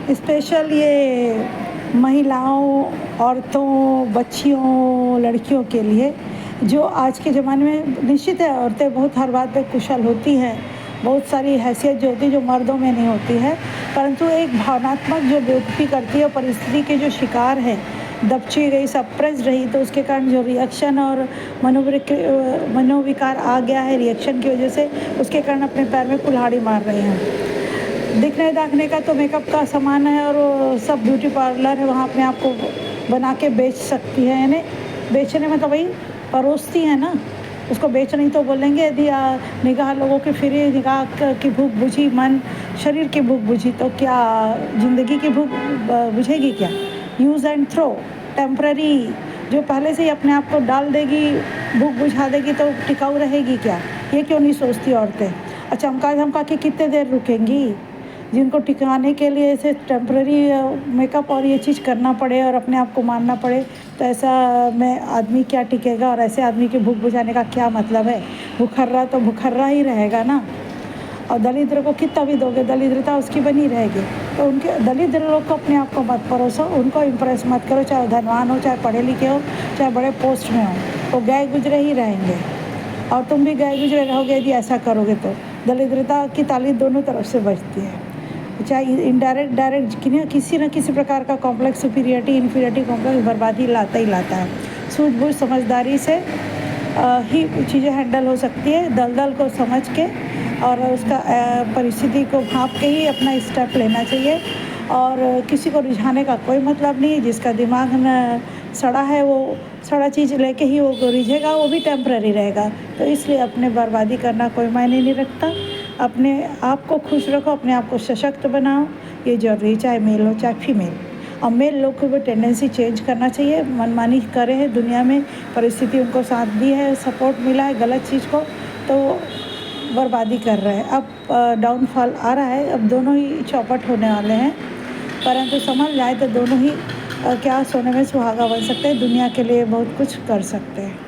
Special ये महिलाओं, औरतों, बच्चियों, लड़कियों के लिए जो आज के ज़माने में निश्चित है औरतें बहुत हर बात पे कुशल होती हैं, बहुत सारी हैसियत जो होती है जो मर्दों में नहीं होती है, परंतु एक भावनात्मक जो बेवकूफ़ी करती है, परिस्थिति के जो शिकार है, दबची गई, सप्रेस रही, तो उसके कारण जो रिएक्शन और मनोविकार आ गया है रिएक्शन की वजह से, उसके कारण अपने पैर में कुल्हाड़ी मार रहे हैं। दिखने दाखने का तो मेकअप का सामान है और वो सब ब्यूटी पार्लर है, वहाँ अपने आप को बना के बेच सकती है, यानी बेचने में तो वही परोसती है ना, उसको बेच नहीं तो बोलेंगे। यदि निगाह लोगों की फिरी, निगाह की भूख बुझी, मन शरीर की भूख बुझी, तो क्या ज़िंदगी की भूख बुझेगी क्या? यूज़ एंड थ्रो, टेम्पररी, जो पहले से ही अपने आप को डाल देगी, भूख बुझा देगी, तो टिकाऊ रहेगी क्या? ये क्यों नहीं सोचती औरतें? चमका धमका के कितने देर रुकेंगी? जिनको टिकाने के लिए ऐसे टेम्पररी मेकअप और ये चीज़ करना पड़े और अपने आप को मारना पड़े, तो ऐसा में आदमी क्या टिकेगा? और ऐसे आदमी की भूख बुझाने का क्या मतलब है? भूखर्रा तो भूखर्रा ही रहेगा ना। और दरिद्र को कितना भी दोगे, दरिद्रता उसकी बनी रहेगी। तो उनके दरिद्र लोग को अपने आप को मत परोसो, उनको इम्प्रेस मत करो, चाहे धनवान हो, चाहे पढ़े लिखे हो, चाहे बड़े पोस्ट में हो, वो गए गुजरे ही रहेंगे और तुम भी गए गुजरे रहोगे यदि ऐसा करोगे। तो दरिद्रता की ताली दोनों तरफ से बजती है, चाहे इनडायरेक्ट डायरेक्ट, किसी न किसी प्रकार का कॉम्प्लेक्स, सुपीरियरिटी इन्फीरियरिटी कॉम्प्लेक्स बर्बादी लाता ही लाता है। सूझबूझ समझदारी से ही चीज़ें हैंडल हो सकती है, दलदल को समझ के और उसका परिस्थिति को भांप के ही अपना स्टेप लेना चाहिए। और किसी को रिझाने का कोई मतलब नहीं, जिसका दिमाग न सड़ा है वो सड़ा चीज़ लेके ही वो रिझेगा, वो भी टेम्पररी रहेगा। तो इसलिए अपने बर्बादी करना कोई मायने नहीं रखता। अपने आप को खुश रखो, अपने आप को सशक्त बनाओ, ये ज़रूरी है, चाहे मेल हो चाहे फीमेल। और मेल लोग को भी टेंडेंसी चेंज करना चाहिए, मनमानी करे हैं दुनिया में, परिस्थिति उनको साथ दी है, सपोर्ट मिला है गलत चीज़ को, तो बर्बादी कर रहे हैं। अब डाउनफॉल आ रहा है, अब दोनों ही चौपट होने वाले हैं, परंतु समझ जाए तो दोनों ही क्या सोने में सुहागा बन सकते हैं, दुनिया के लिए बहुत कुछ कर सकते हैं।